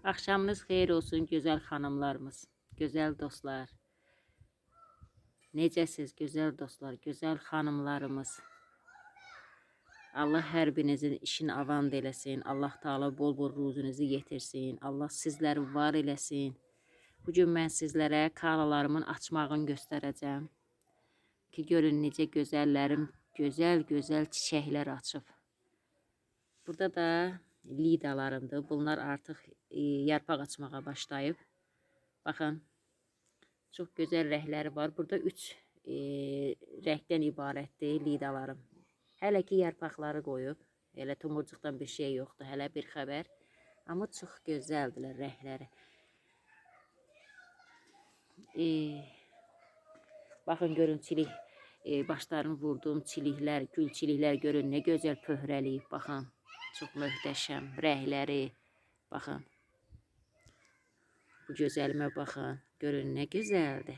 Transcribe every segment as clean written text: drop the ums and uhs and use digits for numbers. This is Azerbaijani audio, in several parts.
Axşamınız xeyir olsun gözəl xanımlarımız, gözəl dostlar. Necəsiz gözəl dostlar, gözəl xanımlarımız. Allah hər birinizin işini avand eləsin. Allah Taala bol-bol ruzunuzu yetirsin. Allah sizləri var eləsin. Bugün mən sizlərə kalalarımın açmağını göstərəcəm. Ki görün necə gözəllərim, gözəl çiçəklər açıb. Burada da lidalarımdır. Bunlar artıq yarpaq açmağa başlayıb. Baxın. Çox gözəl rəngləri var. Burada 3 rəngdən ibarətdir lidalarım. Hələ ki yarpaqları qoyub. Elə tumurcuqdan bir şey yoxdur. Hələ bir xəbər. Amma çox gözəldirlər rəngləri. Baxın görün çilik. Başlarını vurduğum çiliklər, gül çiliklər görün nə gözəl pöhrəliyib. Baxın. Çox möhtəşəm rəngləri. Baxın. Bu gözəlimə baxın. Görün nə gözəldir.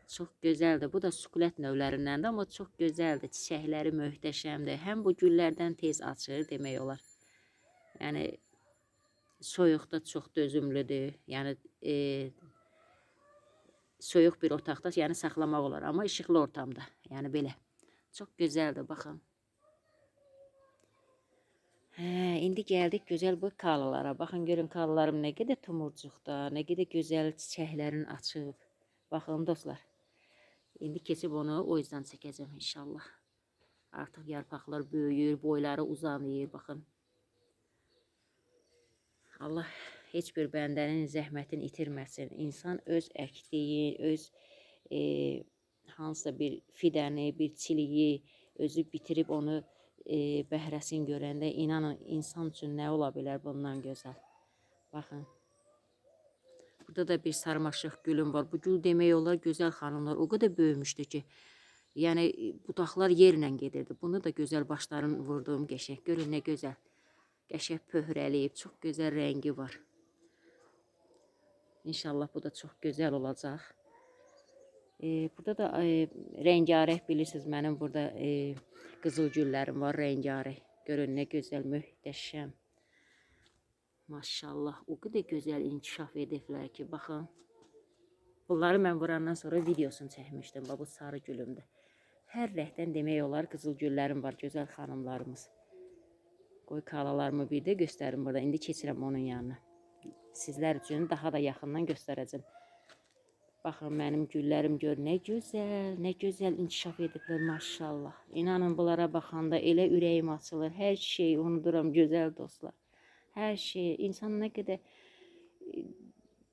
Çox gözəldir. Bu da sukulent növlərindəndir, amma çox gözəldir. Çiçəkləri möhtəşəmdir. Həm bu güllərdən tez açır demək olar. Yəni soyuqda çox dözümlüdür. Yəni soyuq bir otaqda yəni saxlamaq olar, amma işıqlı ortamda. Yəni belə. Çox gözəldir, baxın. İndi gəldik gözəl bu kalalara. Baxın görün kalalarım nə qədər tumurcuqda, nə qədər gözəl çiçəklərin açıb. Baxın dostlar. İndi keçib onu o yüzden çəkəcəm inşallah. Artıq yarpaqlar böyüyür, boyları uzanır. Baxın. Allah heç bir bəndənin zəhmətini itirməsin. İnsan öz əkdiyi, öz hansısa bir fidəni, bir çiliyi özü bitirib onu bəhrəsini görəndə inanın insan üçün nə ola bilər bundan gözəl. Baxın. Burada da bir sarmaşıq gülüm var. Bu gül demək olar gözəl xanımlar o qədər böyümüşdü ki, yəni budaqlar yerlə gedirdi. Bunu da gözəl başların vurduğum qəşəng. Görün nə gözəl. Qəşəng pöhrəliyib, çox gözəl rəngi var. İnşallah bu da çox gözəl olacaq. Burada da rəngarəng bilirsiniz mənim burada qızıl güllərim var, rəngarəng. Görün nə gözəl, möhtəşəm. Maşallah, o qədər gözəl inkişaf ediblər ki, baxın. Bunları mən vurandan sonra videosunu çəkmişdim, bu sarı gülümdür. Hər rəngdən demək olar qızıl güllərim var, gözəl xanımlarımız. Qoy kalalarımı bir də göstərim burada. İndi keçirəm onun yanına. Sizlər üçün daha da yaxından göstərəcəm. Baxın, mənim güllərim gör, nə gözəl inkişaf ediblər, maşallah. İnanın, bunlara baxanda elə ürəyim açılır, hər şeyi unuduram, gözəl dostlar. Hər şey, insan nə qədər,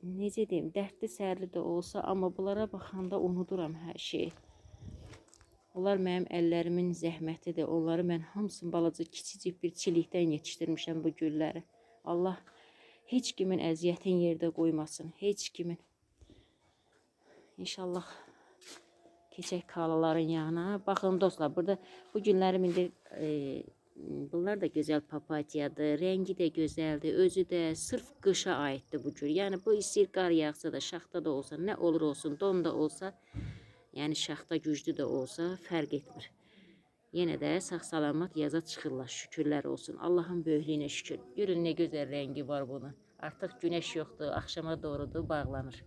necə deyim, dərdli sərli də olsa, amma bunlara baxanda unuduram hər şeyi. Onlar mənim əllərimin zəhmətidir. Onları mən hamısını balaca, kiçicik bir çilikdən yetişdirmişəm bu gülləri. Allah heç kimin əziyyətin yerdə qoymasın, heç kimin. İnşallah keçək kalaların yanına. Baxın dostlar, burada bu günlərim indi bunlar da gözəl papatyadır, rəngi də gözəldir, özü də sırf qışa aiddir bu gül. Yəni bu istəyir qar yağsa da, şaxta da olsa, nə olur olsun, don da olsa, yəni şaxta güclü də olsa fərq etmir. Yenə də sağ-salamat yaza çıxırlar, şükürlər olsun. Allahın böyüklüyünə şükür. Görün nə gözəl rəngi var bunun. Artıq günəş yoxdur, axşama doğrudur, bağlanır.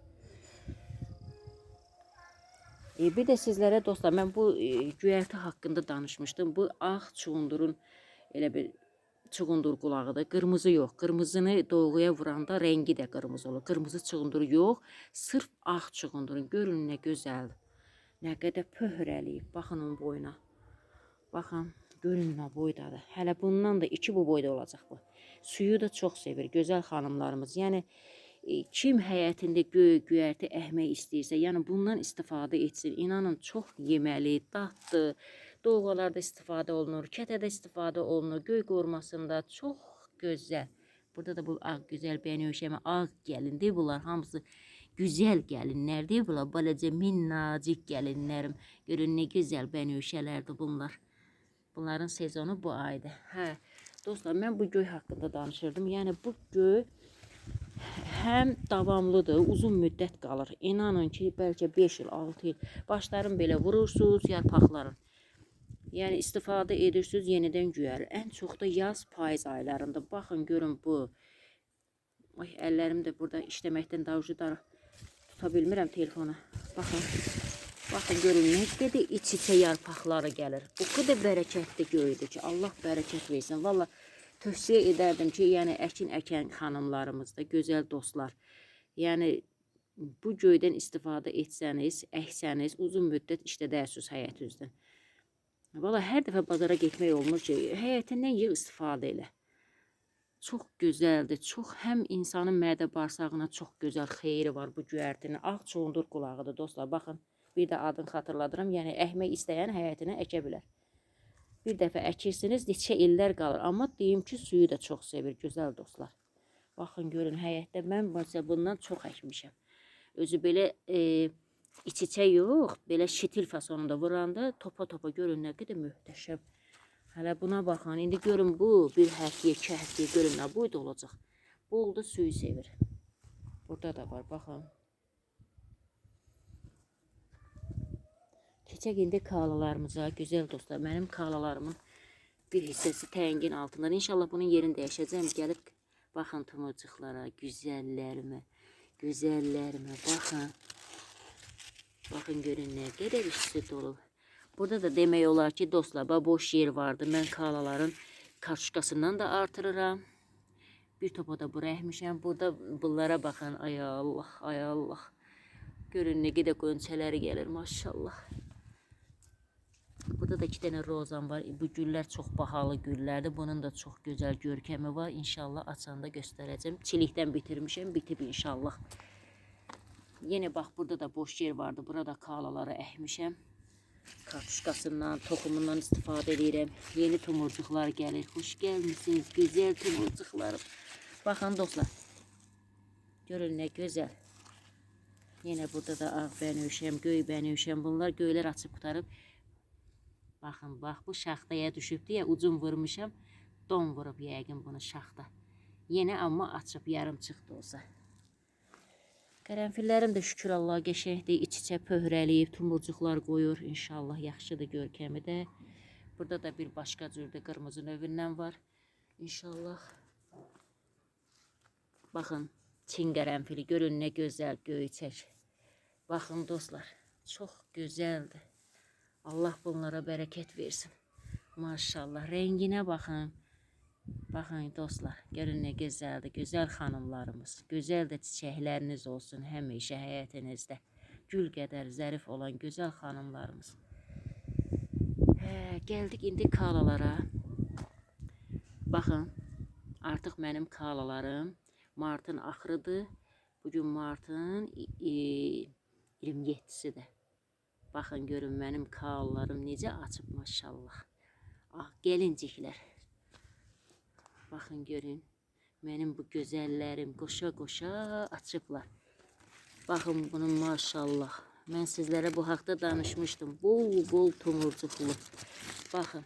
Bir də sizlərə dostlar, mən bu göyərti haqqında danışmışdım. Bu ağ çuğundurun elə bir çuğundur qulağıdır. Qırmızı yox. Qırmızını doğuya vuranda rəngi də qırmızı olur. Qırmızı çuğunduru yox. Sırf ağ çuğundurun. Görün nə gözəldir. Nə qədər pöhrəliyib. Baxın onun boyuna. Baxın. Görün nə boydadır. Hələ bundan da 2 bu boyda olacaq bu. Suyu da çox sevir. Gözəl xanımlarımız. Yəni kim həyətində göyərti əhmək istəyirsə, yəni bundan istifadə etsin. İnanın, çox yeməli, dadlı, doğalarda istifadə olunur, kətədə istifadə olunur, göy qorumasında çox gözəl. Burada da bu ağ gözəl bənövşəmə, ağ gəlindir bunlar, hamısı gözəl gəlinlərdir bunlar, balaca minnacıq gəlinlərim. Görün nə gözəl bənövşələrdir bunlar. Bunların sezonu bu aydır. Hə, dostlar, mən bu göy haqqında danışırdım. Yəni bu göy həm davamlıdır, uzun müddət qalır. İnanın ki, bəlkə 5 il, 6 il. Başlarını belə vurursunuz, yarpaqların. Yəni istifadə edirsiniz, yenidən göyərir. Ən çox da yaz, payız aylarında. Baxın, görün bu Ay, əllərim də burada işləməkdən daha ucu tuta bilmirəm telefonu. Baxın. Baxın görün nə qədər iç-içə yarpaqları gəlir. Bu qədər bərəkətli göydür ki, Allah bərəkət versin. Valla tövsiyə edərdim ki, yəni əkin əkən xanımlarımız da, gözəl dostlar. Yəni bu göydən istifadə etsəniz, əksəniz, uzun müddət işlədərsiniz həyətinizdən. Valla hər dəfə bazara getmək olmur ki, həyətindən yığ istifadə elə. Çox gözəldir. Çox həm insanın mədə bağırsağına çox gözəl xeyri var bu göyərtinin. Ağ çuğundur qulağıdır dostlar. Baxın, bir də adını xatırladıram. Yəni əkmək istəyən həyətinə əkə bilər. Bir dəfə əkirsiniz, neçə illər qalır. Amma deyim ki, suyu da çox sevir gözəl dostlar. Baxın görün həyətdə mən bundan çox əkmişəm. Özü belə iç-içə yox, belə şitil fasonunda vuranda topa-topa görün nə qədər möhtəşəm. Hələ buna baxın. İndi görün bu bir həftəyə, 2 həftəyə görün nə boyda olacaq. Bol da suyu sevir. Burada da var, baxın. Keçək indi kalalarımıza, gözəl dostlar. Mənim kalalarımın bir hissəsi təngin altından. İnşallah bunun yerini dəyişəcəm. Gəlib baxın tumurcuqlara, güzəllərimə, gözəllərimə, baxın. Baxın görün nə qədər üstü dolu. Burada da demək olar ki, dostlar, boş yer vardı. Mən kalaların karşıqasından da artırıram. Bir topa da bura əkmişəm. Burada bunlara baxın. Ay Allah, ay Allah. Görün nə qədər qönçələri gəlir, maşallah. Burada da 2 dənə rozam var. Bu güllər çox bahalı güllərdir. Bunun da çox gözəl görkəmi var. İnşallah açanda göstərəcəm. Çilikdən bitirmişəm, bitib inşallah. Yenə bax, burada da boş yer vardı. Burada kalaları əkmişəm. Kartuşkasından, toxumundan istifadə edirəm. Yeni tumurcuqlar gəlir. Xoş gəlmişsiniz, gözəl tumurcuqlarım. Baxın dostlar. Görün nə gözəl. Yenə burada da ağ bənövşəm, göy bənövşəm. Bunlar göylər açıb qutarıb. Baxın, bax bu şaxtaya düşüb deyə ucun vurmuşam. Don vurub yəqin bunu şaxta. Yenə amma açıb yarım çıxdı olsa. Qərənfillərim də şükür Allah qəşəngdir, iç-içə pöhrəliyib, tumurcuqlar qoyur. İnşallah yaxşıdır görkəmi də. Burada da bir başqa cürdür qırmızı növündən var. İnşallah. Baxın, Çin qərənfili görün nə gözəl göyçək. Baxın dostlar, çox gözəldir. Allah bunlara bərəkət versin. Maşallah, rənginə baxın. Baxın dostlar, görün nə gözəldir, gözəl xanımlarımız. Gözəl də çiçəkləriniz olsun həmişə həyətinizdə. Gül qədər zərif olan gözəl xanımlarımız. Gəldik indi kalalara. Baxın, artıq mənim kalalarım martın axırıdır. Bugün martın 27-sidir. Baxın görün mənim kalalarım necə açıb maşallah. Ah, gəlinciklər. Baxın görün, mənim bu gözəllərim qoşa-qoşa açıblar. Baxın bunun maşallah. Mən sizlərə bu haqda danışmışdım. Bol-bol tumurcuqlu. Baxın,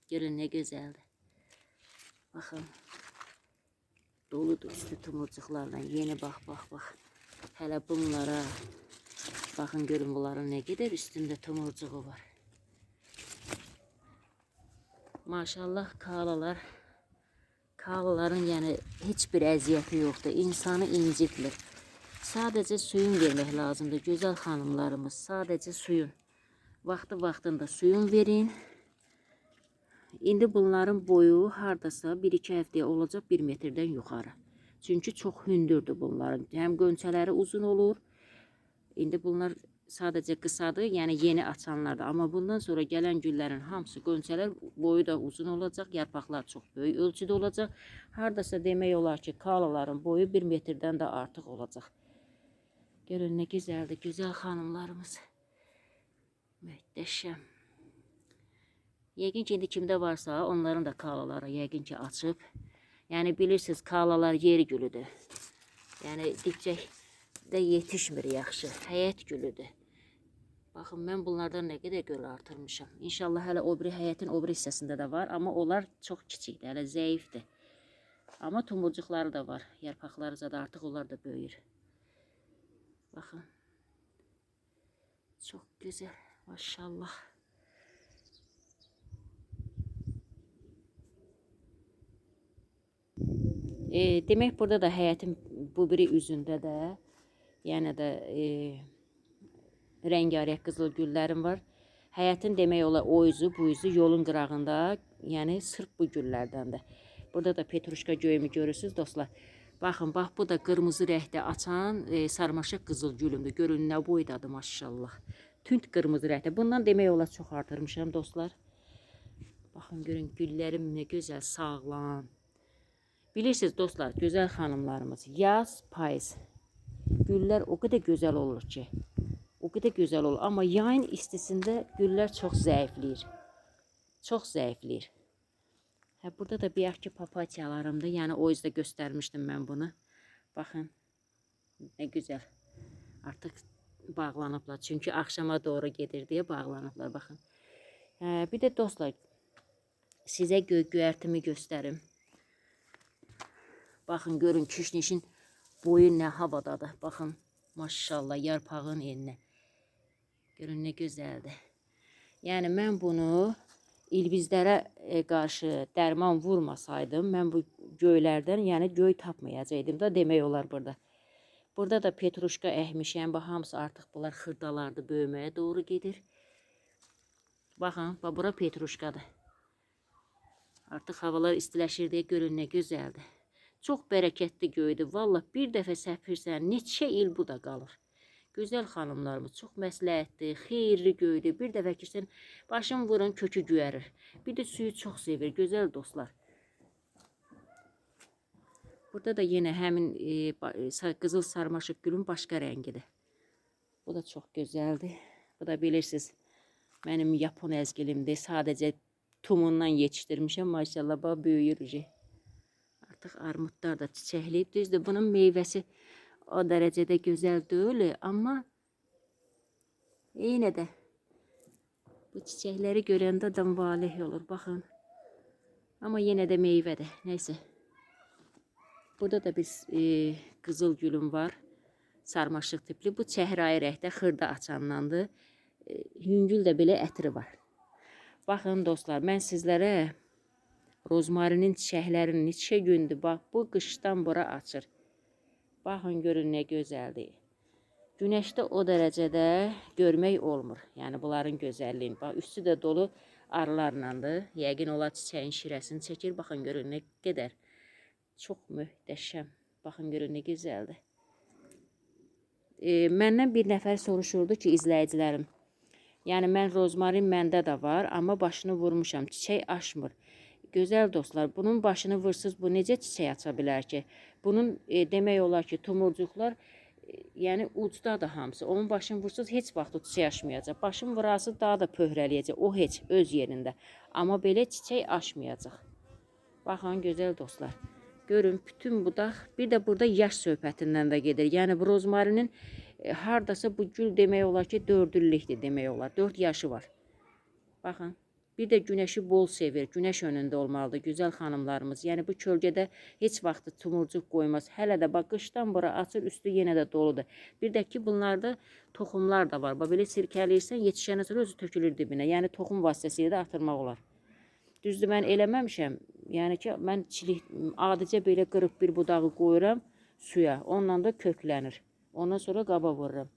görün nə gözəldir. Baxın, doludur üstü tumurcuqlarla. Yeni bax. Hələ bunlara, baxın görün bunların nə qədər üstündə tumurcuğu var. Maşallah kalalar. Kalaların yəni heç bir əziyyəti yoxdur. İnsanı incitmir. Sadəcə suyun vermək lazımdır. Gözəl xanımlarımız, sadəcə suyun. Vaxtında suyun verin. İndi bunların boyu hardasa 1-2 həftəyə olacaq 1 metrdən yuxarı. Çünki çox hündürdür bunların. Həm qönçələri uzun olur. İndi bunlar sadəcə qısadır, yəni yeni açanlardır. Amma bundan sonra gələn güllərin hamısı qönçələr boyu da uzun olacaq, yarpaqlar çox böyük ölçüdə olacaq. Hardasa demək olar ki, kalaların boyu 1 metrdən də artıq olacaq. Görün nə gözəldir, gözəl xanımlarımız. Möhtəşəm. Yəqin ki, indi kimdə varsa, onların da kalaları yəqin ki, açıb. Yəni bilirsiniz, kalalar yer gülüdür. Yəni dipçək də yetişmir yaxşı, həyət gülüdür. Baxın, mən bunlardan nə qədər göl artırmışam. İnşallah hələ o biri həyətin o biri hissəsində də var, amma onlar çox kiçikdir, hələ zəifdir. Amma tumurcuqları da var, yarpaqları da artıq onlar da böyür. Baxın, çox gözəl, maşallah. Demək burada da həyətin bu biri üzündə də yəni də rəngarəng qızıl güllərim var. Həyətin demək olar o üzü bu üzü yolun qırağında, yəni sırf bu güllərdəndir. Burada da petruşka göyümü görürsünüz dostlar. Baxın, bax bu da qırmızı rəngdə açan sarmaşıq qızıl gülümdür. Görün nə boydadır maşallah. Tünd qırmızı rəngdə. Bundan demək olar çox artırmışam dostlar. Baxın görün güllərim nə gözəl, sağlam. Bilirsiniz dostlar, gözəl xanımlarımız, yaz, payız güllər o qədər gözəl olur ki, o qədər gözəl olur. Amma yayın istisində güllər çox zəifləyir. Çox zəifləyir. Hə, burada da bir ki papatyalarımdır. Yəni o yüzden göstərmişdim mən bunu. Baxın, nə gözəl. Artıq bağlanıblar. Çünki axşama doğru gedir deyə bağlanıblar. Baxın. Hə, bir də dostlar, sizə göyərtimi göstərim. Baxın, görün küşnişin boyu nə havadadır. Baxın, maşallah, yarpağın elinə. Görün nə gözəldir. Yəni mən bunu ilbizlərə qarşı dərman vurmasaydım, mən bu göylərdən, yəni göy tapmayacaqdım da demək olar burada. Burada da petruşka əhmişəm. Bax, hamısı artıq bunlar xırdalardır, böyüməyə doğru gedir. Baxın, bax, bura petruşkadır. Artıq havalar istiləşir deyə görün nə gözəldir. Çox bərəkətli göydür. Vallahi bir dəfə səpirsən, neçə il bu da qalır. Gözəl xanımlarımız, çox məsləhətli, xeyirli göydür. Bir dəfə ki, sən başın vurun, kökü göyərir. Bir də suyu çox sevir, gözəl dostlar. Burada da yenə həmin qızıl sarmaşıq gülün başqa rəngidir. Bu da çox gözəldir. Bu da bilirsiniz, mənim Yapon əzgilimdir. Sadəcə tumundan yetişdirmişəm, maşallah, bax, böyüyür. Artıq armudlar da çiçəkləyib. Düzdür, bunun meyvəsi o dərəcədə gözəl deyil, amma yenə də bu çiçəkləri görəndə adam valeh olur, baxın. Amma yenə də meyvədir, neysə. Burada da bir qızıl gülüm var, sarmaşıq tipli. Bu çəhrayı rəngdə xırda açandandır. Yüngül də belə ətri var. Baxın dostlar, mən sizlərə rozmarinin çiçəklərini neçə gündür, bax, bu qışdan bura açır. Baxın, görün nə gözəldir. Günəşdə o dərəcədə görmək olmur. Yəni, bunların gözəlliyin. Bax, üstü də dolu arılarlandır. Yəqin olar çiçəyin şirəsini çəkir. Baxın, görün nə qədər. Çox möhtəşəm. Baxın, görün nə gözəldir. Məndən bir nəfər soruşurdu ki, izləyicilərim. Yəni, mən rozmarin məndə də var, amma başını vurmuşam. Çiçək açmır. Gözəl dostlar, bunun başını vursuz, bu necə çiçək aça bilər ki? Bunun demək olar ki, tumurcuqlar, yəni ucdadır hamısı. Onun başını vursuz, heç vaxt o çiçək açmayacaq. Başını vurası daha da pöhrələyəcək. O heç öz yerində. Amma belə çiçək açmayacaq. Baxın, gözəl dostlar. Görün, bütün budaq, bir də burada yaş söhbətindən də gedir. Yəni, bu rozmarinin hardasa bu gül demək olar ki, 4 illikdir demək olar. 4 yaşı var. Baxın. Bir də günəşi bol sevir, günəş önündə olmalıdır, gözəl xanımlarımız. Yəni, bu kölgədə heç vaxt tumurcuq qoymaz. Hələ də, bax, qışdan bura açır, üstü yenə də doludur. Bir də ki, bunlarda toxumlar da var. Bax, belə sirkələyirsən, yetişənə sonra özü tökülür dibinə. Yəni, toxum vasitəsilə də artırmaq olar. Düzdür, mən eləməmişəm. Yəni ki, mən adicə belə qırıb bir budağı qoyuram suya. Ondan da köklənir. Ondan sonra qaba vururam.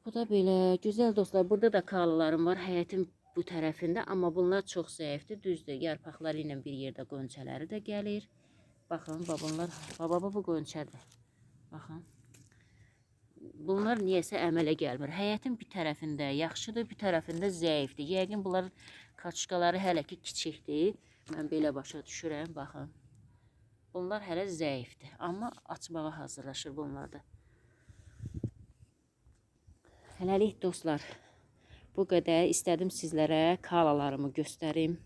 Bu da belə, gözəl dostlar. Burada da kalılarım var, həyətin bu tərəfində, amma bunlar çox zəifdir, düzdür. Yarpaqları ilə bir yerdə qönçələri də gəlir. Baxın, bunlar, baba bu qönçədir. Baxın. Bunlar niyəsə əmələ gəlmir. Həyətin bir tərəfində yaxşıdır, bir tərəfində zəifdir. Yəqin bunların kaçkaları hələ ki kiçikdir. Mən belə başa düşürəm, baxın. Bunlar hələ zəifdir, amma açmağa hazırlaşır bunlarda. Hələlik dostlar. Bu qədər istədim sizlərə kalalarımı göstərim.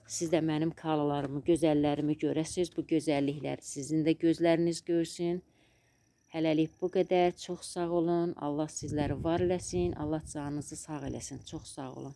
Siz də mənim kalalarımı, gözəllərimi görəsiniz. Bu gözəllikləri sizin də gözləriniz görsün. Hələlik bu qədər. Çox sağ olun. Allah sizləri var eləsin. Allah canınızı sağ eləsin. Çox sağ olun.